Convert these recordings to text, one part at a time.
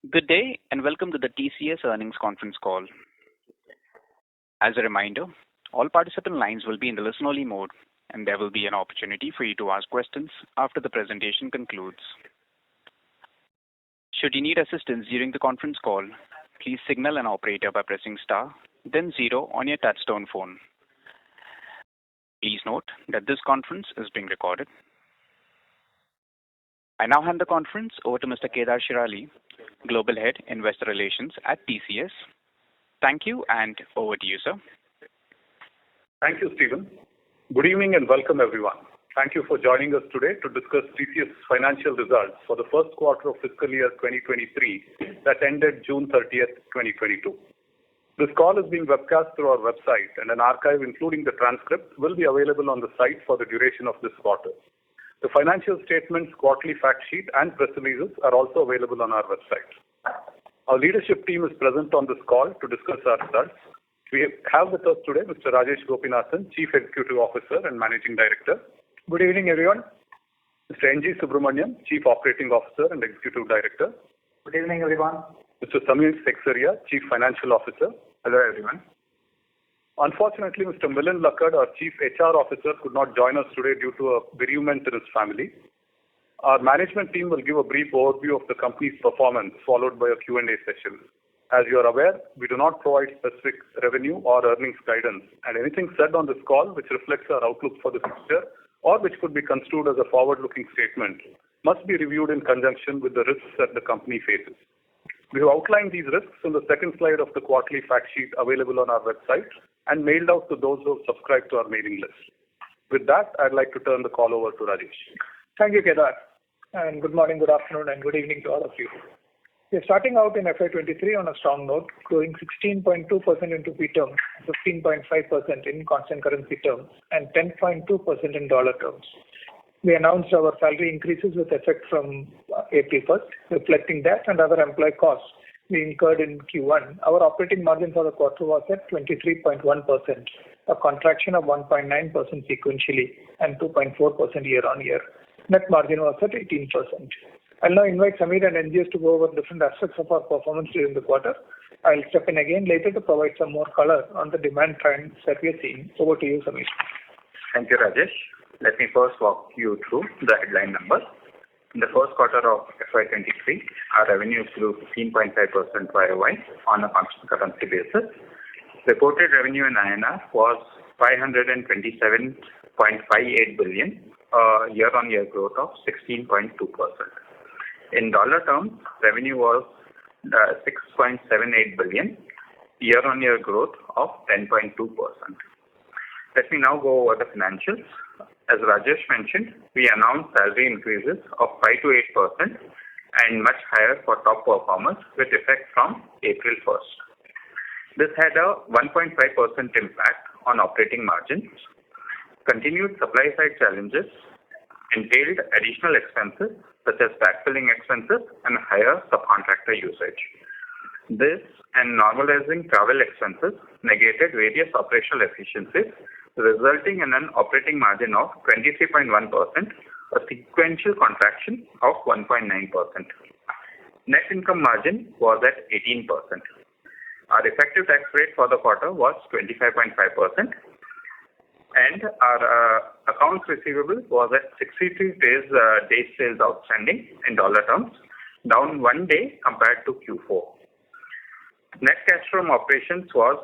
Good day, and welcome to the TCS earnings conference call. As a reminder, all participant lines will be in the listen-only mode, and there will be an opportunity for you to ask questions after the presentation concludes. Should you need assistance during the conference call, please signal an operator by pressing star, then 0 on your touchtone phone. Please note that this conference is being recorded. I now hand the conference over to Mr. Kedar Shirali, Global Head, Investor Relations at TCS. Thank you, and over to you, sir. Thank you, Stephen. Good evening and welcome, everyone. Thank you for joining us today to discuss TCS financial results for the first quarter of fiscal year 2023 that ended June 30th, 2022. This call is being webcast through our website, and an archive including the transcript will be available on the site for the duration of this quarter. The financial statements, quarterly fact sheet, and press releases are also available on our website. Our leadership team is present on this call to discuss our results. We have with us today Mr. Rajesh Gopinathan, Chief Executive Officer and Managing Director. Good evening, everyone. Mr. N.G. Subramaniam, Chief Operating Officer and Executive Director. Good evening, everyone. Mr. Samir Seksaria, Chief Financial Officer. Hello, everyone. Unfortunately, Mr. Milind Lakkad, our Chief HR Officer, could not join us today due to a bereavement in his family. Our management team will give a brief overview of the company's performance, followed by a Q&A session. As you are aware, we do not provide specific revenue or earnings guidance, and anything said on this call which reflects our outlook for the future or which could be construed as a forward-looking statement must be reviewed in conjunction with the risks that the company faces. We have outlined these risks on the second slide of the quarterly fact sheet available on our website and mailed out to those who have subscribed to our mailing list. With that, I'd like to turn the call over to Rajesh. Thank you, Kedar. And good morning, good afternoon, and good evening to all of you. We are starting out in FY23 on a strong note, growing 16.2% in rupee terms, 15.5% in constant currency terms, and 10.2% in dollar terms. We announced our salary increases with effect from April 1st, reflecting that and other employee costs we incurred in Q1. Our operating margin for the quarter was at 23.1%, a contraction of 1.9% sequentially and 2.4% year-on-year. Net margin was at 18%. I'll now invite Samir and NGS to go over different aspects of our performance during the quarter. I'll step in again later to provide some more color on the demand trends that we are seeing. Over to you, Samir. Thank you, Rajesh. Let me first walk you through the headline numbers. In the first quarter of FY23, our revenues grew 15.5% YOY on a constant currency basis. Reported revenue in INR was 527.58 billion, a year-on-year growth of 16.2%. In dollar terms, revenue was $6.78 billion, year-on-year growth of 10.2%. Let me now go over the financials. As Rajesh mentioned, we announced salary increases of 5 to 8% and much higher for top performers with effect from April 1st. This had a 1.5% impact on operating margins. Continued supply side challenges entailed additional expenses such as backfilling expenses and higher subcontractor usage. This and normalizing travel expenses negated various operational efficiencies, resulting in an operating margin of 23.1%, a sequential contraction of 1.9%. Net income margin was at 18%. Our effective tax rate for the quarter was 25.5%, and our accounts receivable was at 63 days sales outstanding in dollar terms, down 1 day compared to Q4. Net cash from operations was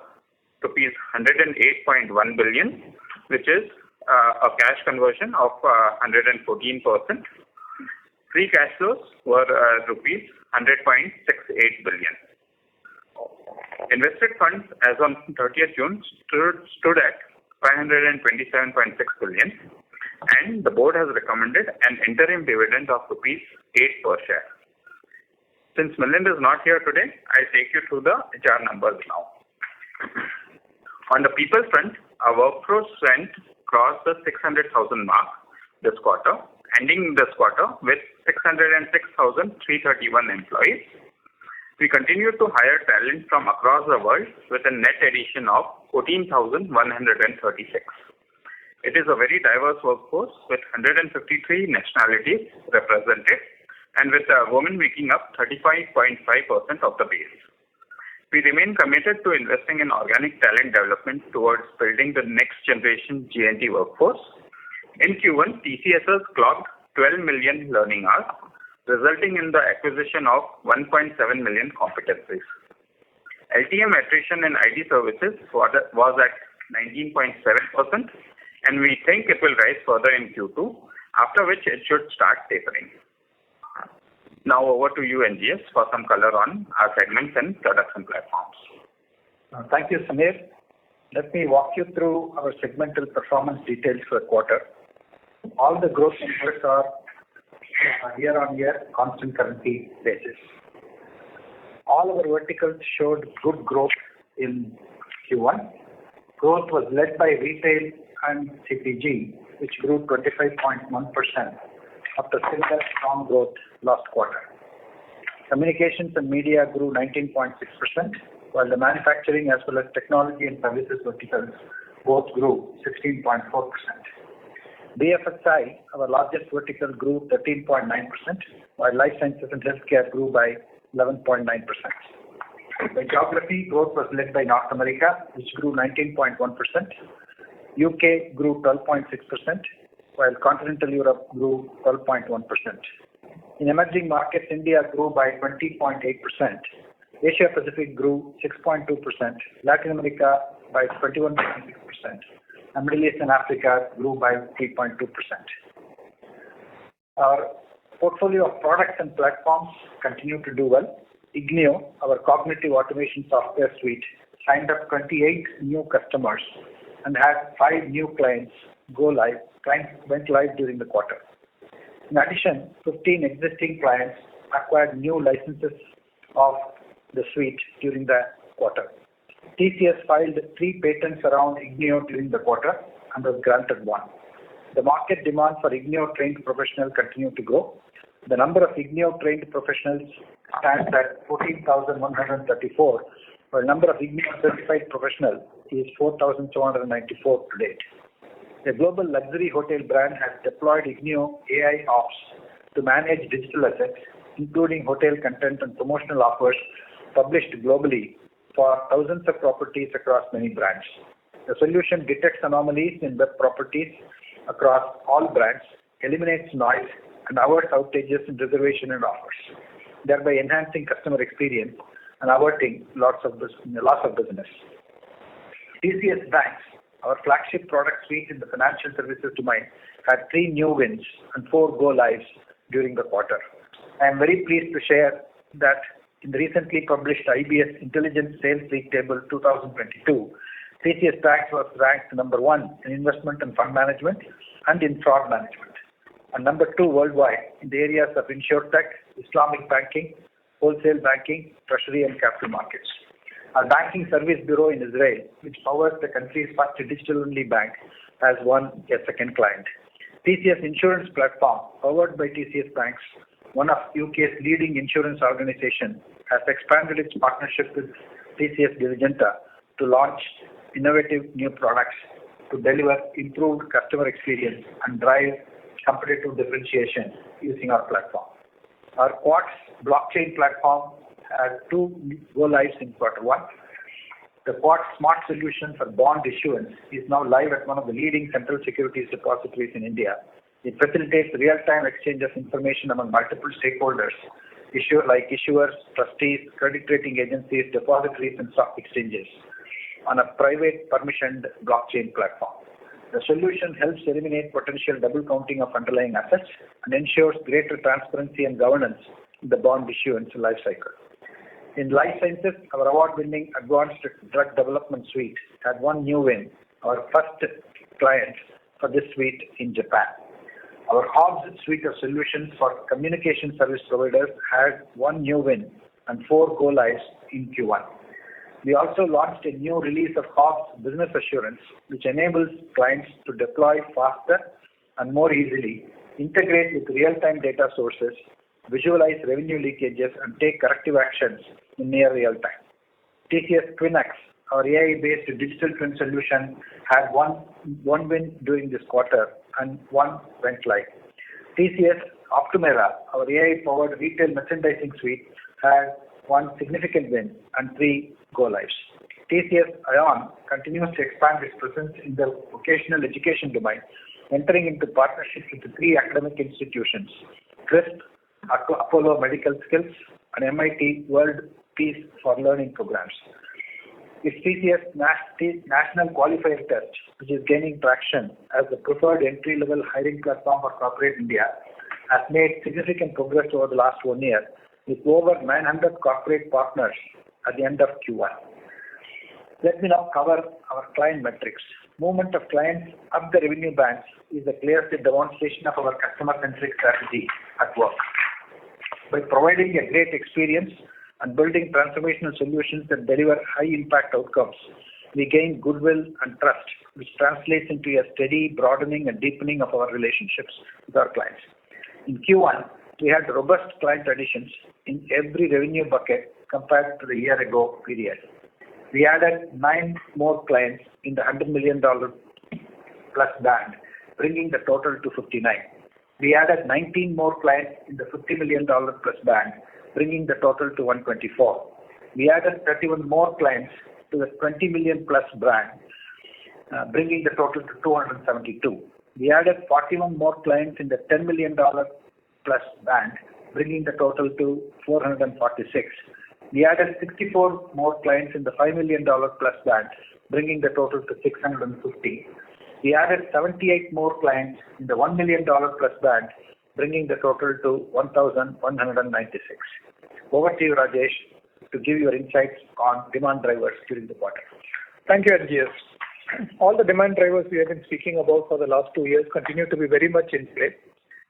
rupees 108.1 billion, which is a cash conversion of 114%. Free cash flows were rupees 100.68 billion. Invested funds as on 30th June stood at 527.6 billion, and the board has recommended an interim dividend of rupees 8 per share. Since Milind is not here today, I'll take you through the HR numbers now. On the people front, our workforce strength crossed the 600,000 mark this quarter, ending this quarter with 606,331 employees. We continue to hire talent from across the world with a net addition of 14,136. It is a very diverse workforce with 153 nationalities represented, and with women making up 35.5% of the base. We remain committed to investing in organic talent development towards building the next generation G&T workforce. In Q1, TCS has clocked 12 million learning hours, resulting in the acquisition of 1.7 million competencies. LTM attrition in IT services was at 19.7%, and we think it will rise further in Q2, after which it should start tapering. Now over to you, NGS, for some color on our segments and products and platforms. Thank you, Samir. Let me walk you through our segmental performance details for the quarter. All the growth numbers are year-on-year constant currency basis. All our verticals showed good growth in Q1. Growth was led by retail and CPG, which grew 25.1%. After similar strong growth last quarter. Communications and media grew 19.6%, while the manufacturing as well as technology and services verticals both grew 16.4%. BFSI, our largest vertical, grew 13.9%, while life sciences and healthcare grew by 11.9%. By geography, growth was led by North America, which grew 19.1%. UK grew 12.6%. While continental Europe grew 12.1%. In emerging markets, India grew by 20.8%. Asia Pacific grew 6.2%. Latin America by 21.6%. And Middle East and Africa grew by 3.2%. Our portfolio of products and platforms continue to do well. Ignio, our cognitive automation software suite, signed up 28 new customers and had 5 new clients go live. Clients went live during the quarter. In addition, 15 existing clients acquired new licenses of the suite during the quarter. TCS filed 3 patents around Ignio during the quarter and was granted 1. The market demand for Ignio trained professionals continued to grow. The number of Ignio trained professionals stands at 14,134, while the number of Ignio certified professionals is 4,294 to date. A global luxury hotel brand has deployed Ignio AI Ops to manage digital assets, including hotel content and promotional offers published globally for thousands of properties across many brands. The solution detects anomalies in web properties across all brands, eliminates noise, and avoids outages in reservation and offers, thereby enhancing customer experience and averting loss of business. TCS Banks, our flagship product suite in the financial services domain, had 3 new wins and 4 go-lives during the quarter. I am very pleased to share that in the recently published IBS Intelligent Sales League Table 2022, TCS Banks was ranked number 1 in investment and fund management and in fraud management, and number 2 worldwide in the areas of insurtech, Islamic banking, wholesale banking, treasury and capital markets. Our banking service bureau in Israel, which powers the country's first digital-only bank, has won a second client. TCS Insurance Platform, powered by TCS Banks, one of UK's leading insurance organizations, has expanded its partnership with TCS Diligenta to launch innovative new products to deliver improved customer experience and drive competitive differentiation using our platform. Our Quartz blockchain platform had 2 go-lives in Q1. The Quartz Smart solution for bond issuance is now live at one of the leading central securities depositories in India. It facilitates real-time exchange of information among multiple stakeholders, issuers, trustees, credit rating agencies, depositories, and stock exchanges on a private permissioned blockchain platform. The solution helps eliminate potential double counting of underlying assets and ensures greater transparency and governance in the bond issuance lifecycle. In life sciences, our award-winning Advanced Drug Development Suite had 1 new win, our first client for this suite in Japan. Our Hobbs suite of solutions for communication service providers had 1 new win and 4 go-lives in Q1. We also launched a new release of Hobbs Business Assurance, which enables clients to deploy faster and more easily, integrate with real-time data sources, visualize revenue leakages, and take corrective actions in near real time. TCS TwinX, our AI-based digital twin solution, had one win during this quarter and 1 went live. TCS Optumera, our AI-powered retail merchandising suite, had one significant win and 3 go-lives. TCS Ion continues to expand its presence in the vocational education domain, entering into partnerships with 3 academic institutions, CRISP, Apollo Medical Skills, and MIT World Peace for Learning programs. Its TCS National Qualifier Test, which is gaining traction as the preferred entry-level hiring platform for corporate India, has made significant progress over the last 1 year, with over 900 corporate partners at the end of Q1. Let me now cover our client metrics. Movement of clients up the revenue bands is the clearest demonstration of our customer-centric strategy at work. By providing a great experience and building transformational solutions that deliver high-impact outcomes, we gain goodwill and trust, which translates into a steady broadening and deepening of our relationships with our clients. In Q1, we had robust client additions in every revenue bucket compared to the year ago period. We added 9 more clients in the $100 million plus band, bringing the total to 59. We added 19 more clients in the $50 million plus band, bringing the total to 124. We added 31 more clients to the 20 million plus band, bringing the total to 272. We added 41 more clients in the $10 million plus band, bringing the total to 446. We added 64 more clients in the $5 million plus band, bringing the total to 650. We added 78 more clients in the $1 million plus band, bringing the total to 1,196. Over to you, Rajesh, to give your insights on demand drivers during the quarter. Thank you, NGS. All the demand drivers we have been speaking about for the last 2 years continue to be very much in play.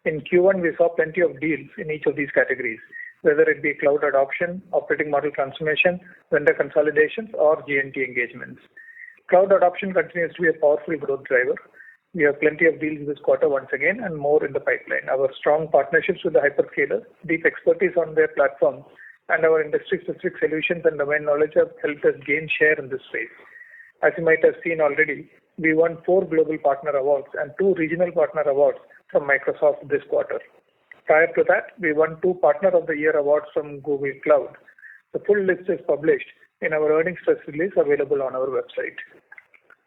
In Q1, we saw plenty of deals in each of these categories, whether it be cloud adoption, operating model transformation, vendor consolidations, or G&T engagements. Cloud adoption continues to be a powerful growth driver. We have plenty of deals this quarter once again and more in the pipeline. Our strong partnerships with the hyperscalers, deep expertise on their platforms, and our industry-specific solutions and domain knowledge have helped us gain share in this space. As you might have seen already, we won 4 global partner awards and 2 regional partner awards from Microsoft this quarter. Prior to that, we won 2 Partner of the Year awards from Google Cloud. The full list is published in our earnings press release available on our website.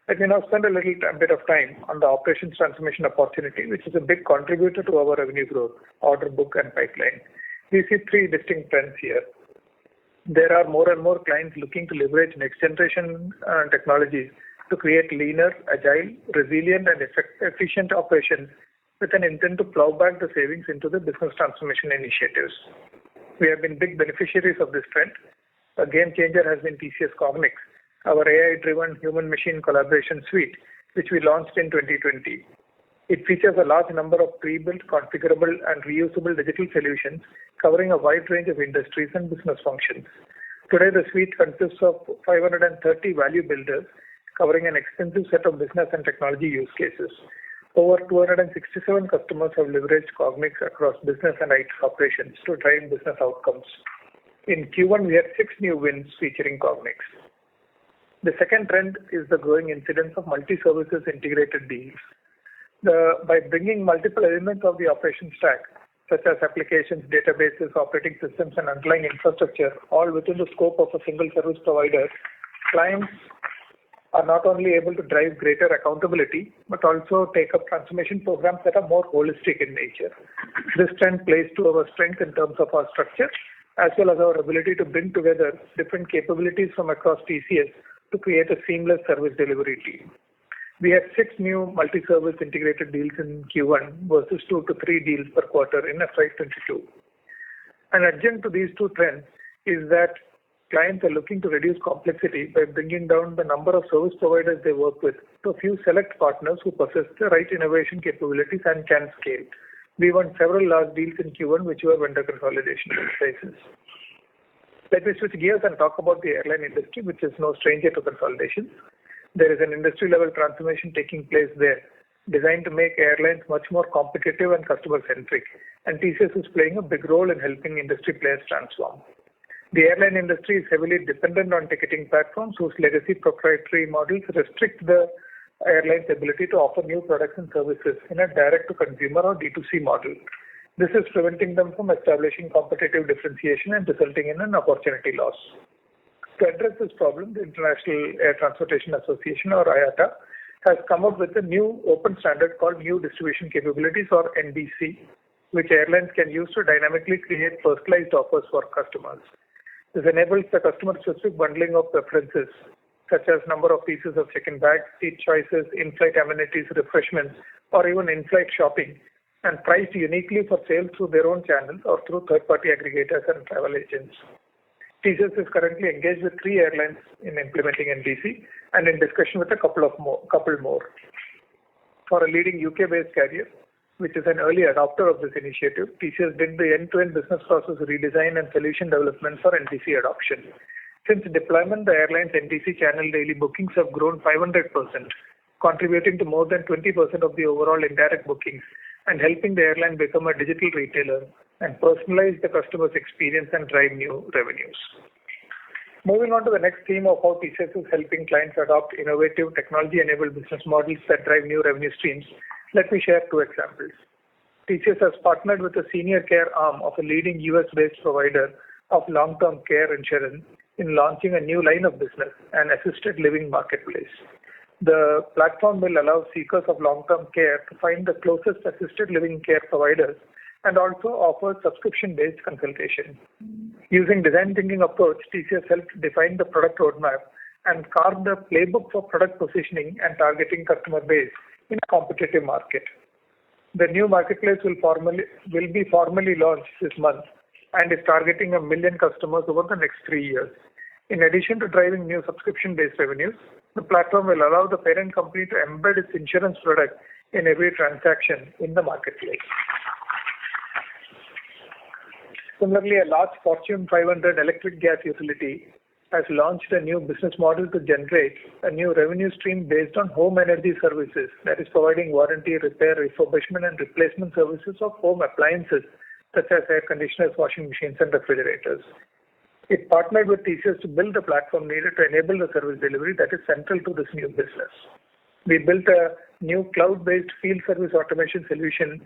Let me now spend a bit of time on the operations transformation opportunity, which is a big contributor to our revenue growth, order book, and pipeline. We see 3 distinct trends here. There are more and more clients looking to leverage next-generation technologies to create leaner, agile, resilient, and efficient operations with an intent to plow back the savings into the business transformation initiatives. We have been big beneficiaries of this trend. A game changer has been TCS Cognix, our AI-driven human-machine collaboration suite, which we launched in 2020. It features a large number of pre-built, configurable, and reusable digital solutions covering a wide range of industries and business functions. Today, the suite consists of 530 value builders covering an extensive set of business and technology use cases. Over 267 customers have leveraged Cognix across business and IT operations to drive business outcomes. In Q1, we had 6 new wins featuring Cognix. The second trend is the growing incidence of multi-services integrated deals. By bringing multiple elements of the operation stack, such as applications, databases, operating systems, and underlying infrastructure, all within the scope of a single service provider, clients are not only able to drive greater accountability, but also take up transformation programs that are more holistic in nature. This trend plays to our strength in terms of our structure, as well as our ability to bring together different capabilities from across TCS to create a seamless service delivery team. We had 6 new multi-service integrated deals in Q1 versus 2 to 3 deals per quarter in FY22. An adjunct to these 2 trends is that clients are looking to reduce complexity by bringing down the number of service providers they work with to a few select partners who possess the right innovation capabilities and can scale. We won several large deals in Q1 which were vendor consolidation exercises. Let me switch gears and talk about the airline industry, which is no stranger to consolidation. There is an industry-level transformation taking place there, designed to make airlines much more competitive and customer-centric, and TCS is playing a big role in helping industry players transform. The airline industry is heavily dependent on ticketing platforms whose legacy proprietary models restrict the airline's ability to offer new products and services in a direct-to-consumer or D2C model. This is preventing them from establishing competitive differentiation and resulting in an opportunity loss. To address this problem, the International Air Transportation Association, or IATA, has come up with a new open standard called New Distribution Capabilities, or NDC, which airlines can use to dynamically create personalized offers for customers. This enables the customer-specific bundling of preferences, such as number of pieces of check-in bags, seat choices, in-flight amenities, refreshments, or even in-flight shopping, and priced uniquely for sale through their own channels or through third-party aggregators and travel agents. TCS is currently engaged with 3 airlines in implementing NDC and in discussion with a couple more. For a leading UK-based carrier, which is an early adopter of this initiative, TCS did the end-to-end business process redesign and solution development for NDC adoption. Since deployment, the airline's NDC channel daily bookings have grown 500%, contributing to more than 20% of the overall indirect bookings and helping the airline become a digital retailer and personalize the customer's experience and drive new revenues. Moving on to the next theme of how TCS is helping clients adopt innovative technology-enabled business models that drive new revenue streams, let me share 2 examples. TCS has partnered with the senior care arm of a leading US-based provider of long-term care insurance in launching a new line of business, an assisted living marketplace. The platform will allow seekers of long-term care to find the closest assisted living care providers and also offers subscription-based consultation. Using design thinking approach, TCS helped define the product roadmap and carve the playbook for product positioning and targeting customer base in a competitive market. The new marketplace will be formally launched this month and is targeting 1 million customers over the next 3 years. In addition to driving new subscription-based revenues, the platform will allow the parent company to embed its insurance product in every transaction in the marketplace. Similarly, a large Fortune 500 electric gas utility has launched a new business model to generate a new revenue stream based on home energy services, that is providing warranty, repair, refurbishment and replacement services of home appliances such as air conditioners, washing machines and refrigerators. It partnered with TCS to build the platform needed to enable the service delivery that is central to this new business. We built a new cloud-based field service automation solution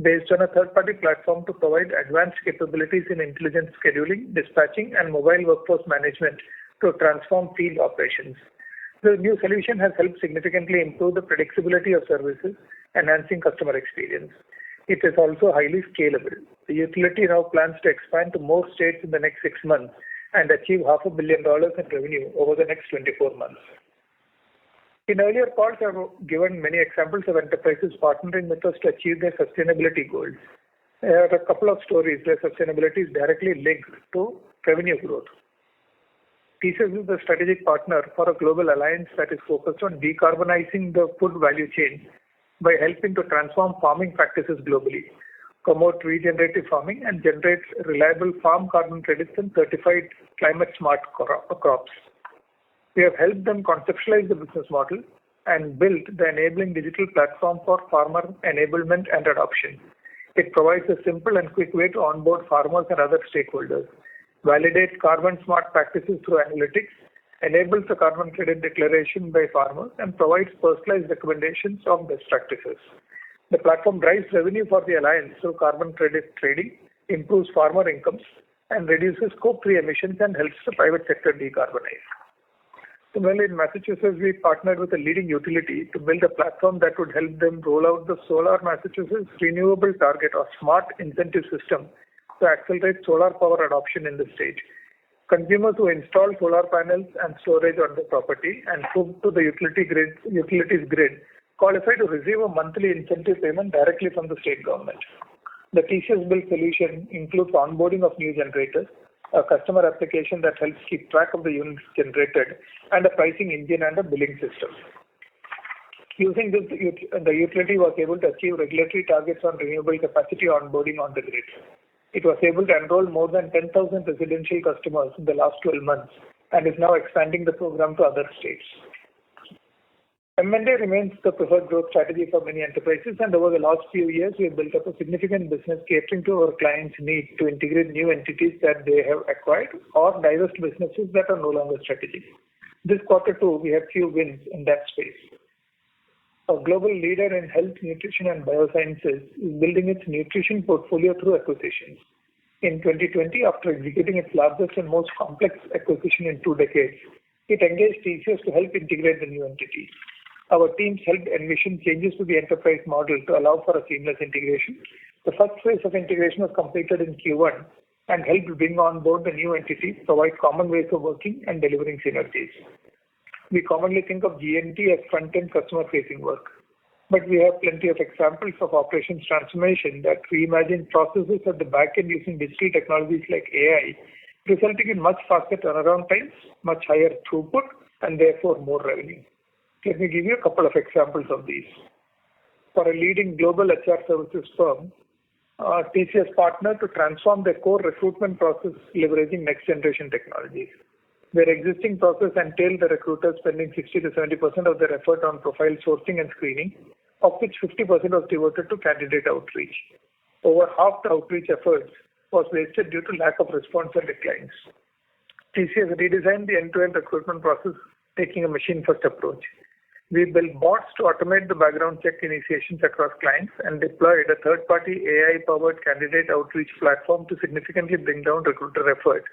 based on a third-party platform to provide advanced capabilities in intelligent scheduling, dispatching, and mobile workforce management to transform field operations. The new solution has helped significantly improve the predictability of services, enhancing customer experience. It is also highly scalable. The utility now plans to expand to more states in the next 6 months and achieve $500 million in revenue over the next 24 months. In earlier calls, I have given many examples of enterprises partnering with us to achieve their sustainability goals. There are a couple of stories where sustainability is directly linked to revenue growth. TCS is the strategic partner for a global alliance that is focused on decarbonizing the food value chain by helping to transform farming practices globally, promote regenerative farming, and generate reliable farm carbon credits and certified climate-smart crops. We have helped them conceptualize the business model and build the enabling digital platform for farmer enablement and adoption. It provides a simple and quick way to onboard farmers and other stakeholders, validate carbon smart practices through analytics, enables the carbon credit declaration by farmers, and provides personalized recommendations of best practices. The platform drives revenue for the alliance through carbon credit trading, improves farmer incomes, and reduces Scope 3 emissions and helps the private sector decarbonize. Similarly, in Massachusetts, we partnered with a leading utility to build a platform that would help them roll out the Solar Massachusetts Renewable Target or SMART incentive system to accelerate solar power adoption in the state. Consumers who install solar panels and storage on the property and hook to the utilities grid qualify to receive a monthly incentive payment directly from the state government. The TCS built solution includes onboarding of new generators, a customer application that helps keep track of the units generated, and a pricing engine and a billing system. Using this, the utility was able to achieve regulatory targets on renewable capacity onboarding on the grid. It was able to enroll more than 10,000 residential customers in the last 12 months and is now expanding the program to other states. M&A remains the preferred growth strategy for many enterprises, and over the last few years, we have built up a significant business catering to our clients' need to integrate new entities that they have acquired or divest businesses that are no longer strategic. This quarter too, we had few wins in that space. a global leader in health, nutrition, and biosciences, is building its nutrition portfolio through acquisitions. In 2020, after executing its largest and most complex acquisition in 2 decades, it engaged TCS to help integrate the new entity. Our teams helped envision changes to the enterprise model to allow for a seamless integration. The first phase of integration was completed in Q1 and helped bring on board the new entity, provide common ways of working and delivering synergies. We commonly think of G&T as front-end customer-facing work, but we have plenty of examples of operations transformation that reimagine processes at the back end using digital technologies like AI, resulting in much faster turnaround times, much higher throughput, and therefore more revenue. Let me give you a couple of examples of these. For a leading global HR services firm, TCS partnered to transform their core recruitment process leveraging next-generation technologies. Their existing process entailed the recruiters spending 60 to 70% of their effort on profile sourcing and screening, of which 50% was devoted to candidate outreach. Over half the outreach efforts was wasted due to lack of response and declines. TCS redesigned the end-to-end recruitment process, taking a machine-first approach. We built bots to automate the background check initiations across clients and deployed a third-party AI-powered candidate outreach platform to significantly bring down recruiter effort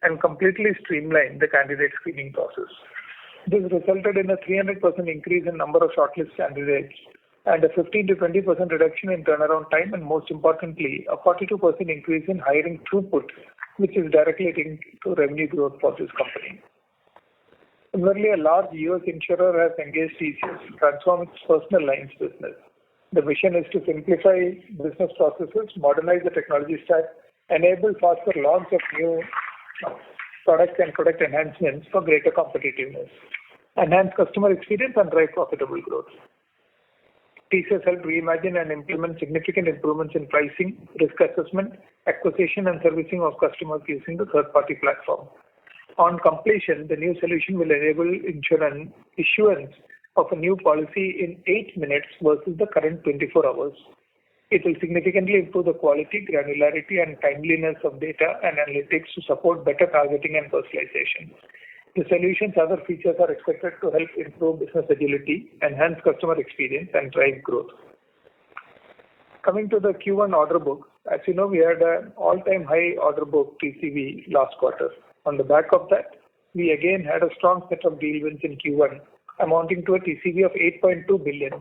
and completely streamline the candidate screening process. This resulted in a 300% increase in number of shortlist candidates and a 15 to 20% reduction in turnaround time, and most importantly, a 42% increase in hiring throughput, which is directly linked to revenue growth for this company. Similarly, a large US insurer has engaged TCS to transform its personal lines business. The vision is to simplify business processes, modernize the technology stack, enable faster launch of new products and product enhancements for greater competitiveness, enhance customer experience, and drive profitable growth. TCS helped reimagine and implement significant improvements in pricing, risk assessment, acquisition, and servicing of customers using the third-party platform. On completion, the new solution will enable issuance of a new policy in 8 minutes versus the current 24 hours. It will significantly improve the quality, granularity, and timeliness of data and analytics to support better targeting and personalization. The solution's other features are expected to help improve business agility, enhance customer experience, and drive growth. Coming to the Q1 order book, as you know, we had an all-time high order book TCV last quarter. On the back of that, we again had a strong set of deal wins in Q1, amounting to a TCV of $8.2 billion.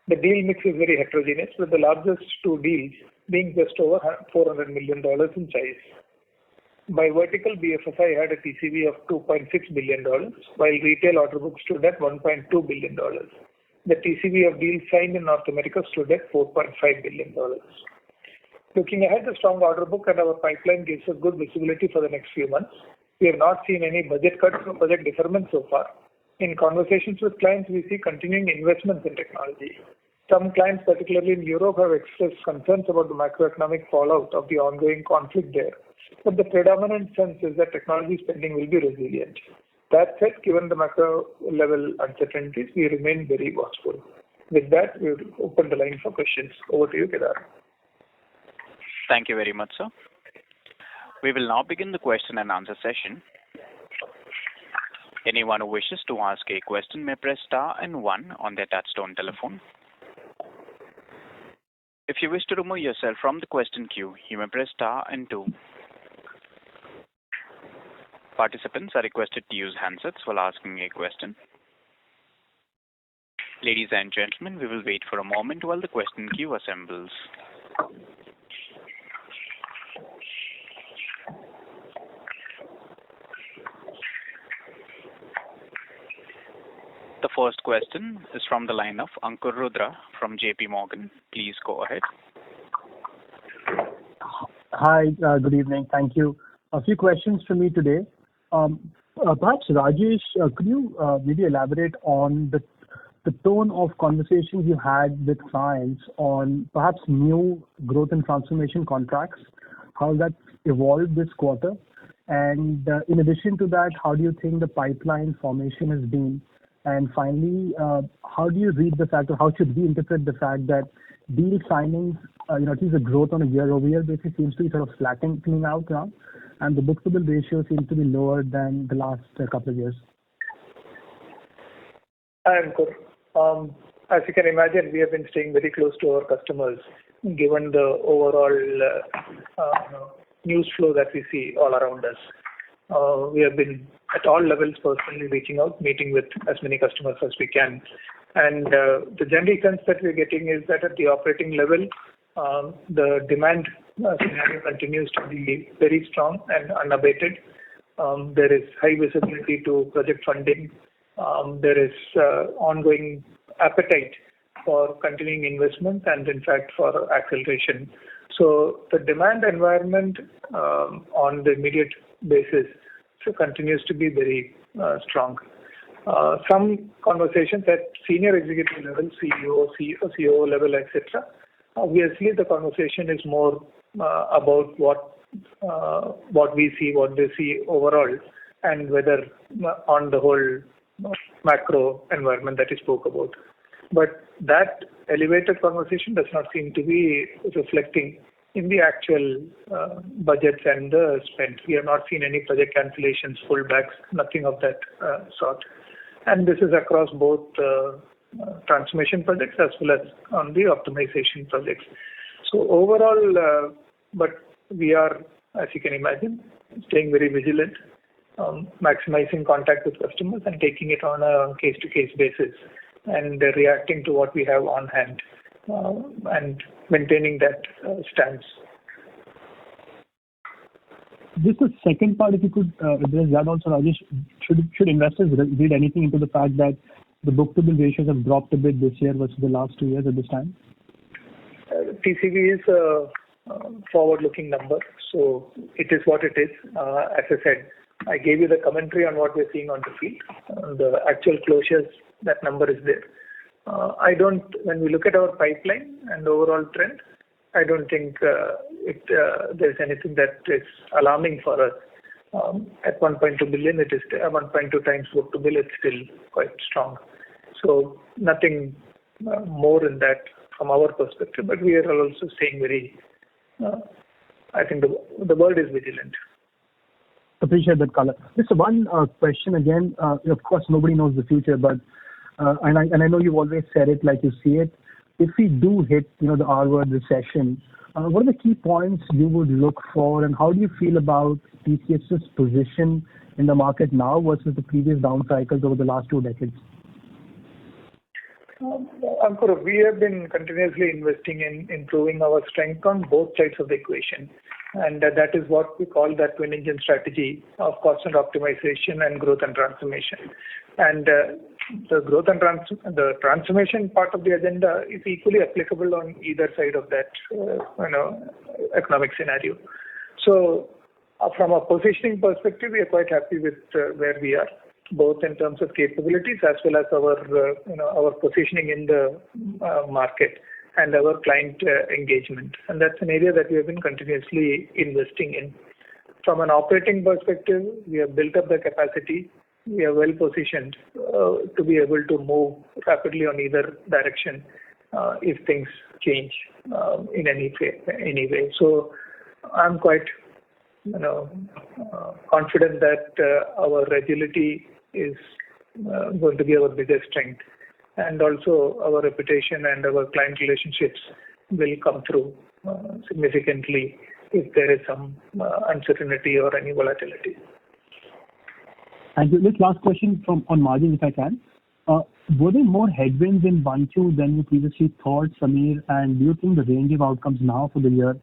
The deal mix is very heterogeneous, with the largest 2 deals being just over $400 million in size. By vertical, BFSI had a TCV of $2.6 billion, while retail order book stood at $1.2 billion. The TCV of deals signed in North America stood at $4.5 billion. Looking ahead, the strong order book and our pipeline gives us good visibility for the next few months. We have not seen any budget cuts or project deferment so far. In conversations with clients, we see continuing investments in technology. Some clients, particularly in Europe, have expressed concerns about the macroeconomic fallout of the ongoing conflict there, but the predominant sense is that technology spending will be resilient. That said, given the macro level uncertainties, we remain very watchful. With that, we will open the line for questions. Over to you, Kedar. Thank you very much, sir. We will now begin the question and answer session. Anyone who wishes to ask a question may press star and 1 on their touchtone telephone. If you wish to remove yourself from the question queue, you may press star and 2. Participants are requested to use handsets while asking a question. Ladies and gentlemen, we will wait for a moment while the question queue assembles. The first question is from the line of Ankur Rudra from JP Morgan. Please go ahead. Hi, good evening. Thank you. A few questions for me today. Perhaps Rajesh, could you maybe elaborate on the tone of conversations you had with clients on perhaps new growth and transformation contracts, how that evolved this quarter? And in addition to that, how do you think the pipeline formation has been? And finally, how do you read the fact, or how should we interpret the fact that deal signings, at least the growth on a year-over-year basis seems to be sort of flattening out now, and the book-to-bill ratio seems to be lower than the last couple of years? Hi, Ankur. as you can imagine, we have been staying very close to our customers, given the overall news flow that we see all around us. We have been at all levels personally reaching out, meeting with as many customers as we can. And the general sense that we're getting is that at the operating level, the demand scenario continues to be very strong and unabated. There is high visibility to project funding. There is ongoing appetite for continuing investment and in fact for acceleration. So the demand environment on the immediate basis continues to be very strong. Some conversations at senior executive level, CEO, COO level, etc. Obviously, the conversation is more about what we see, what they see overall, and whether on the whole macro environment that you spoke about. But that elevated conversation does not seem to be reflecting in the actual budgets and the spend. We have not seen any project cancellations, pullbacks, nothing of that sort. And this is across both transformation projects as well as on the optimization projects. So overall, but we are, as you can imagine, staying very vigilant, maximizing contact with customers and taking it on a case-to-case basis and reacting to what we have on hand and maintaining that stance. Just the second part, if you could address that also, Rajesh, should investors read anything into the fact that the book-to-bill ratios have dropped a bit this year versus the last 2 years at this time? TCV is a forward-looking number, so it is what it is. As I said, I gave you the commentary on what we're seeing on the field. The actual closures, that number is there. When we look at our pipeline and overall trend, I don't think there's anything that is alarming for us. At 1.2 billion, it is 1.2 times book to bill. It's still quite strong. So nothing more in that from our perspective. But we are also staying very. I think the world is vigilant. Appreciate that color. Just one question again. Of course, nobody knows the future, but and I know you've always said it like you see it. If we do hit, the R-word recession, what are the key points you would look for, and how do you feel about TCS's position in the market now versus the previous down cycles over the last 2 decades? Ankur, we have been continuously investing in improving our strength on both sides of the equation. And that is what we call that twin engine strategy of cost and optimization and growth and transformation. And the growth and the transformation part of the agenda is equally applicable on either side of that economic scenario. So from a positioning perspective, we are quite happy with where we are, both in terms of capabilities as well as our positioning in the market and our client engagement. And that's an area that we have been continuously investing in. From an operating perspective, we have built up the capacity. We are well positioned to be able to move rapidly on either direction if things change in any way. So I'm quite confident that our agility is going to be our biggest strength. And also our reputation and our client relationships will come through significantly if there is some uncertainty or any volatility. And this last question on margin, if I can. Were there more headwinds in 1Q than you previously thought, Samir? And do you think the range of outcomes now for the year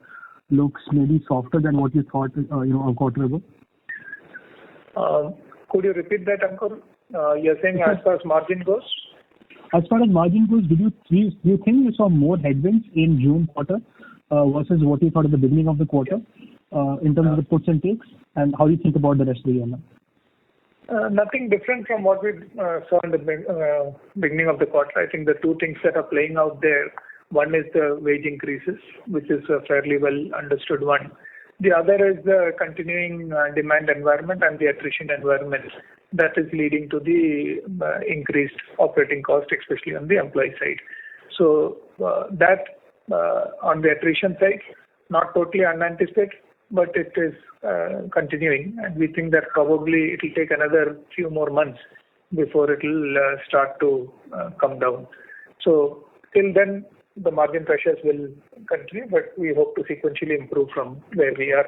looks maybe softer than what you thought a quarter ago? Could you repeat that, Ankur? You're saying as far as margin goes? As far as margin goes, do you think you saw more headwinds in June quarter versus what you thought at the beginning of the quarter in terms of the puts and takes? And how do you think about the rest of the year now? Nothing different from what we saw in the beginning of the quarter. I think the two things that are playing out there, one is the wage increases, which is a fairly well understood one. The other is the continuing demand environment and the attrition environment that is leading to the increased operating cost, especially on the employee side. So that on the attrition side, not totally unanticipated, but it is continuing, and we think that probably it will take another few more months before it will start to come down. So till then, the margin pressures will continue, but we hope to sequentially improve from where we are,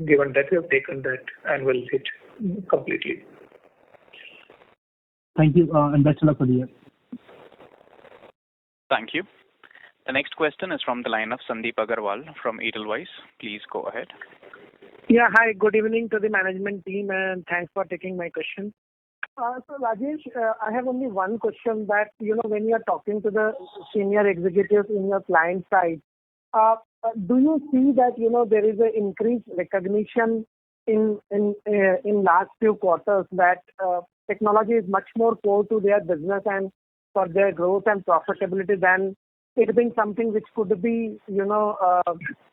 given that we have taken that annual hit completely. Thank you, and best of luck for the year. Thank you. The next question is from the line of Sandeep Agarwal from Edelweiss. Please go ahead. Yeah, hi. Good evening to the management team, and thanks for taking my question. So Rajesh, I have only one question that, when you are talking to the senior executives in your client side, do you see that, there is an increased recognition in last few quarters that technology is much more core to their business and for their growth and profitability than it being something which could be,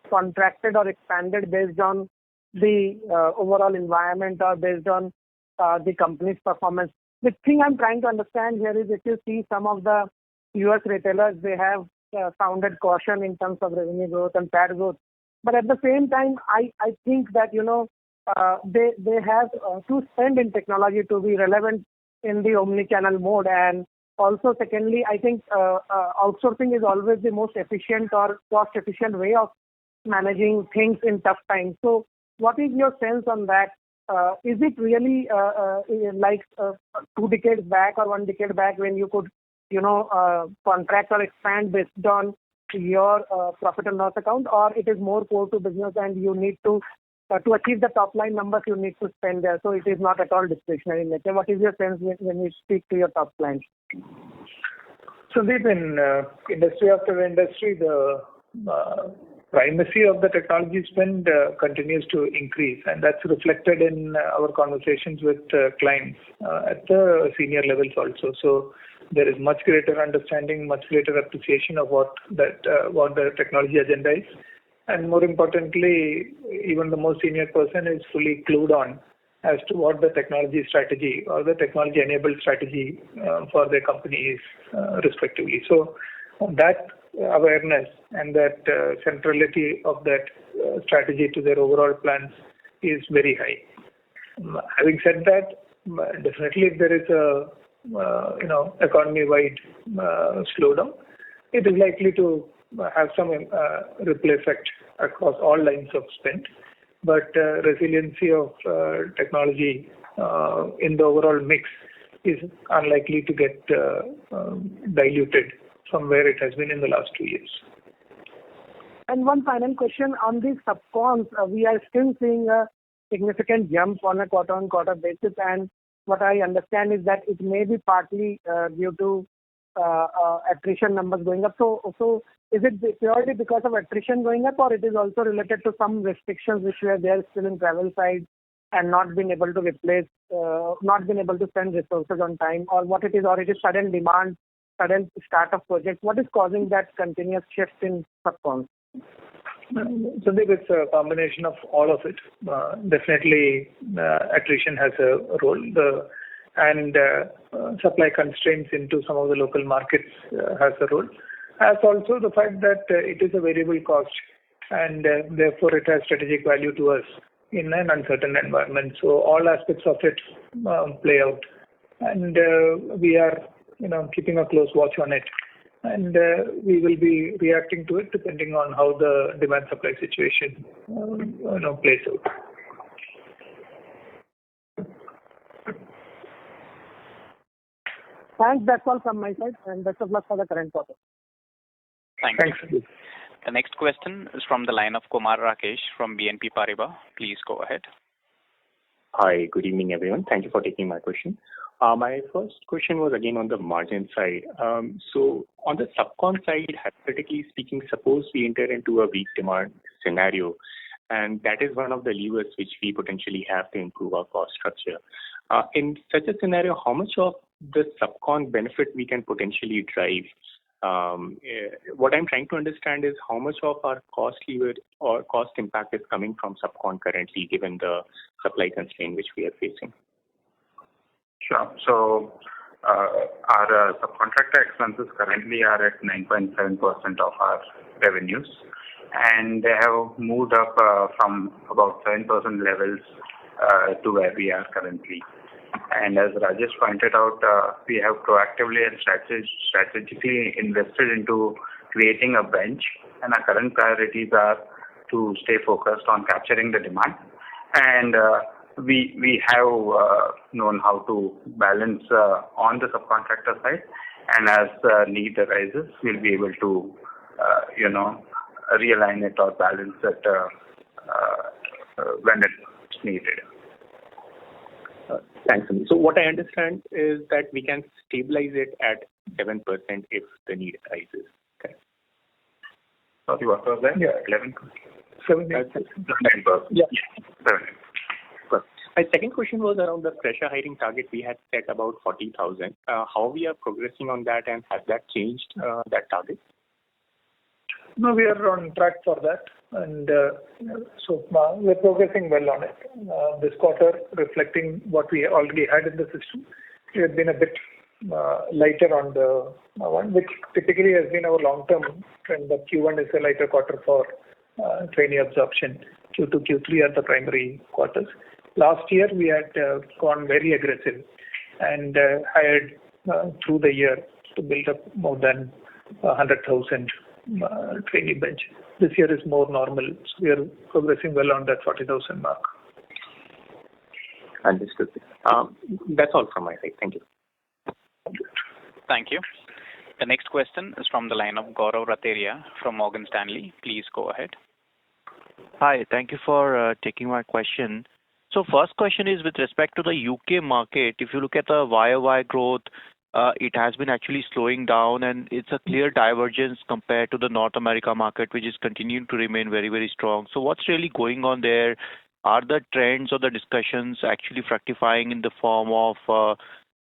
contracted or expanded based on the overall environment or based on the company's performance. The thing I'm trying to understand here is if you see some of the US retailers, they have sounded caution in terms of revenue growth and PAT growth. But at the same time, I think that, they have to spend in technology to be relevant in the omni-channel mode. And also, secondly, I think outsourcing is always the most efficient or cost-efficient way of managing things in tough times. So what is your sense on that? Is it really like 2 decades back or 1 decade back when you could, contract or expand based on your profit and loss account, or it is more core to business and you need to achieve the top line numbers, you need to spend there. So it is not at all discretionary nature. What is your sense when you speak to your top clients? So Sandeep, in industry after industry, the primacy of the technology spend continues to increase, and that's reflected in our conversations with clients at the senior levels also. So there is much greater understanding, much greater appreciation of what the technology agenda is. And more importantly, even the most senior person is fully clued on as to what the technology strategy or the technology-enabled strategy for their company is, respectively. So that awareness and that centrality of that strategy to their overall plans is very high. Having said that, definitely if there is a economy-wide slowdown, it is likely to have some ripple effect across all lines of spend. But resiliency of technology in the overall mix is unlikely to get diluted from where it has been in the last 2 years. And one final question on the subcons. We are still seeing a significant jump on a quarter-on-quarter basis, and what I understand is that it may be partly due to attrition numbers going up. So is it purely because of attrition going up, or it is also related to some restrictions which were there still in travel side and not been able to replace, not been able to send resources on time, or what it is, or it is sudden demand, sudden start of projects? What is causing that continuous shift in subcons? So it's a combination of all of it. Definitely, attrition has a role, and supply constraints into some of the local markets has a role, as also the fact that it is a variable cost, and therefore it has strategic value to us in an uncertain environment. So all aspects of it play out, and we are, keeping a close watch on it. And we will be reacting to it depending on how the demand-supply situation, plays out. Thanks. That's all from my side, and best of luck for the current quarter. Thanks. The next question is from the line of Kumar Rakesh from BNP Paribas. Please go ahead. Hi, good evening, everyone. Thank you for taking my question. My first question was again on the margin side. So on the subcon side, hypothetically speaking, suppose we enter into a weak demand scenario, and that is one of the levers which we potentially have to improve our cost structure. In such a scenario, how much of the subcon benefit we can potentially drive? What I'm trying to understand is how much of our cost lever or cost impact is coming from subcon currently, given the supply constraint which we are facing. Sure. So our subcontractor expenses currently are at 9.7% of our revenues, and they have moved up from about 7% levels to where we are currently. And as Rajesh pointed out, we have proactively and strategically invested into creating a bench, and our current priorities are to stay focused on capturing the demand. And we have known how to balance on the subcontractor side, and as need arises, we'll be able to, realign it or balance it when it's needed. Thanks, Sunil. So what I understand is that we can stabilize it at 7% if the need arises. Okay. Sorry, what was that? Yeah. 11%? 7%. Yeah. 7%. My second question was around the fresher hiring target. We had set about 40,000. How we are progressing on that, and has that changed, that target? No, we are on track for that, and so we're progressing well on it. This quarter, reflecting what we already had in the system, we have been a bit lighter on the one, which typically has been our long-term trend. The Q1 is a lighter quarter for trainee absorption. Q2, Q3 are the primary quarters. Last year, we had gone very aggressive and hired through the year to build up more than 100,000 trainee bench. This year is more normal, so we are progressing well on that 40,000 mark. Understood. That's all from my side. Thank you. Thank you. The next question is from the line of Gaurav Rateria from Morgan Stanley. Please go ahead. Hi, thank you for taking my question. So first question is with respect to the UK market. If you look at the YOY growth, it has been actually slowing down, and it's a clear divergence compared to the North America market, which is continuing to remain very, very strong. So what's really going on there? Are the trends or the discussions actually fructifying in the form of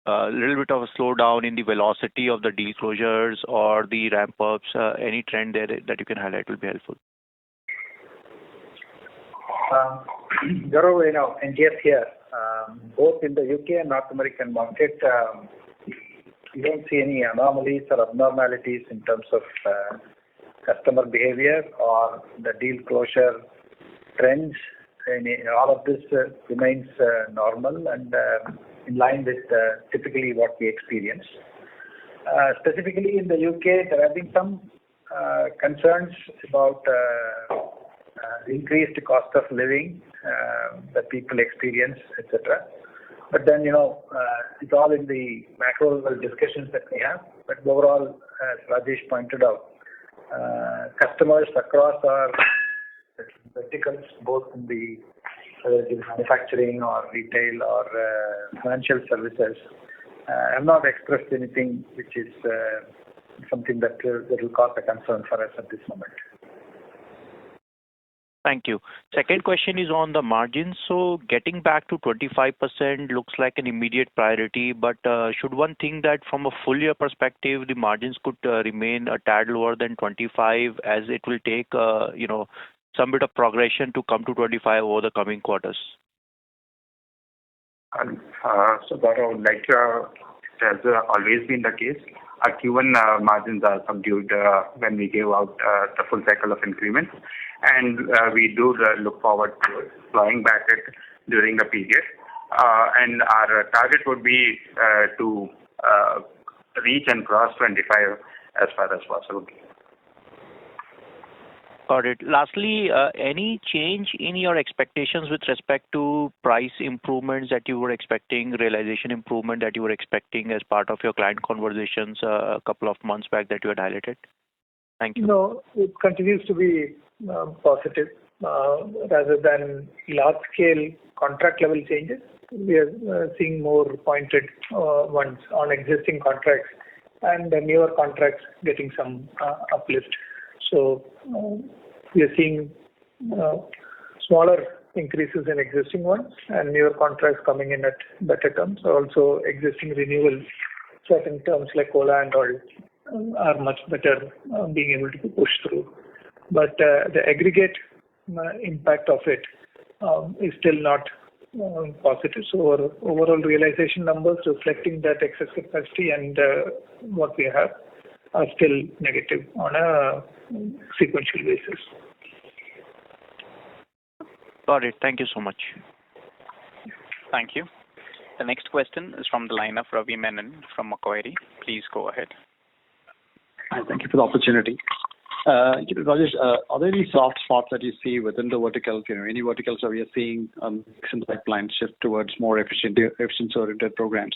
a little bit of a slowdown in the velocity of the deal closures or the ramp-ups? Any trend there that you can highlight will be helpful. Gaurav, NGS here. Both in the UK and North American market, we don't see any anomalies or abnormalities in terms of customer behavior or the deal closure trends. All of this remains normal and in line with typically what we experience. Specifically in the UK, there have been some concerns about increased cost of living that people experience, etc. But then, it's all in the macro level discussions that we have. But overall, as Rajesh pointed out, customers across our verticals, both in the whether it is manufacturing or retail or financial services, have not expressed anything which is something that will cause a concern for us at this moment. Thank you. Second question is on the margins. So getting back to 25% looks like an immediate priority, but should one think that from a full year perspective, the margins could remain a tad lower than 25, as it will take, some bit of progression to come to 25 over the coming quarters? So Gaurav, like it has always been the case, our Q1 margins are subdued when we gave out the full cycle of increments, and we do look forward to plowing back it during the period. And our target would be to reach and cross 25 as far as possible. Got it. Lastly, any change in your expectations with respect to price improvements that you were expecting, realization improvement that you were expecting as part of your client conversations a couple of months back that you had highlighted? Thank you. No, it continues to be positive. Rather than large-scale contract-level changes, we are seeing more pointed ones on existing contracts and the newer contracts getting some uplift. So we are seeing smaller increases in existing ones and newer contracts coming in at better terms. Also, existing renewals, certain terms like COLA and all are much better being able to be pushed through. But the aggregate impact of it is still not positive. So our overall realization numbers reflecting that excess capacity and what we have are still negative on a sequential basis. Got it. Thank you so much. Thank you. The next question is from the line of Ravi Menon from Macquarie. Please go ahead. Hi, thank you for the opportunity. Rajesh, are there any soft spots that you see within the verticals? Any verticals where we are seeing some pipeline shift towards more efficiency-oriented programs?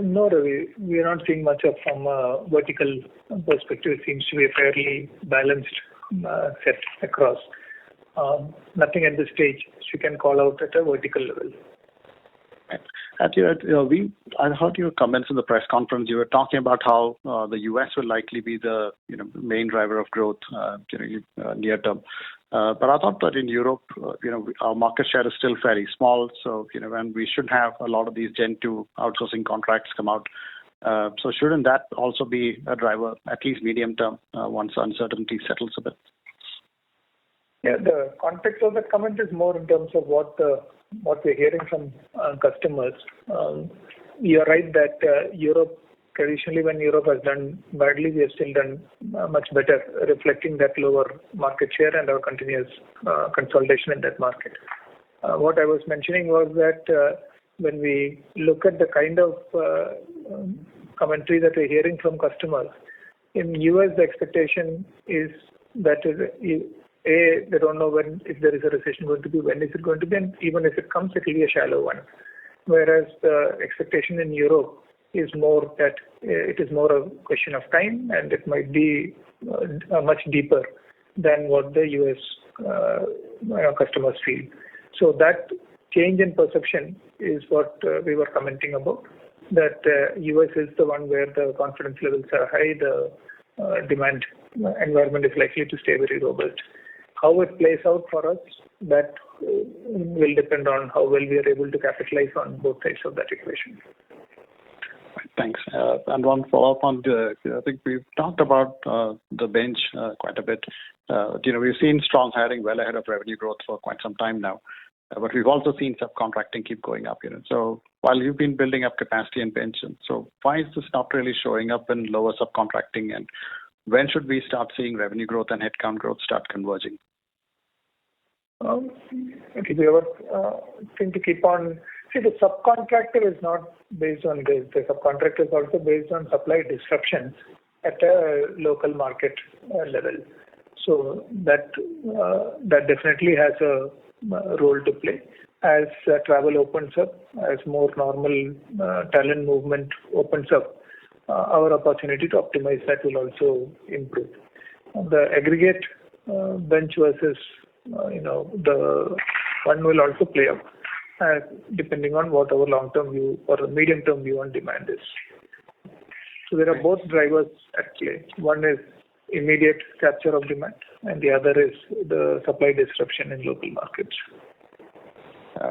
No, Ravi. We are not seeing much of from a vertical perspective. It seems to be a fairly balanced set across. Nothing at this stage which we can call out at a vertical level. I heard your comments in the press conference. You were talking about how the US will likely be the main driver of growth near term. But I thought that in Europe, our market share is still fairly small. So and we should have a lot of these Gen 2 outsourcing contracts come out. So shouldn't that also be a driver, at least medium term, once uncertainty settles a bit? Yeah, the context of that comment is more in terms of what we're hearing from customers. You're right that Europe, traditionally when Europe has done badly, we have still done much better, reflecting that lower market share and our continuous consolidation in that market. What I was mentioning was that when we look at the kind of commentary that we're hearing from customers, in US the expectation is that they don't know if there is a recession going to be, when is it going to be, and even if it comes, it will be a shallow one. Whereas the expectation in Europe is more that it is more a question of time, and it might be much deeper than what the US customers feel. So that change in perception is what we were commenting about, that US is the one where the confidence levels are high, the demand environment is likely to stay very robust. How it plays out for us, that will depend on how well we are able to capitalize on both sides of that equation. Thanks. And one follow-up on I think we've talked about the bench quite a bit. We've seen strong hiring well ahead of revenue growth for quite some time now. But we've also seen subcontracting keep going up. So while you've been building up capacity and bench, so why is this not really showing up in lower subcontracting? And when should we start seeing revenue growth and headcount growth start converging? Okay, we have a thing to keep on. See, the subcontractor is not based on this. The subcontractor is also based on supply disruptions at a local market level. So that definitely has a role to play. As travel opens up, as more normal talent movement opens up, our opportunity to optimize that will also improve. The aggregate bench versus the one will also play out depending on what our long-term view or medium-term view on demand is. So there are both drivers at play. One is immediate capture of demand, and the other is the supply disruption in local markets.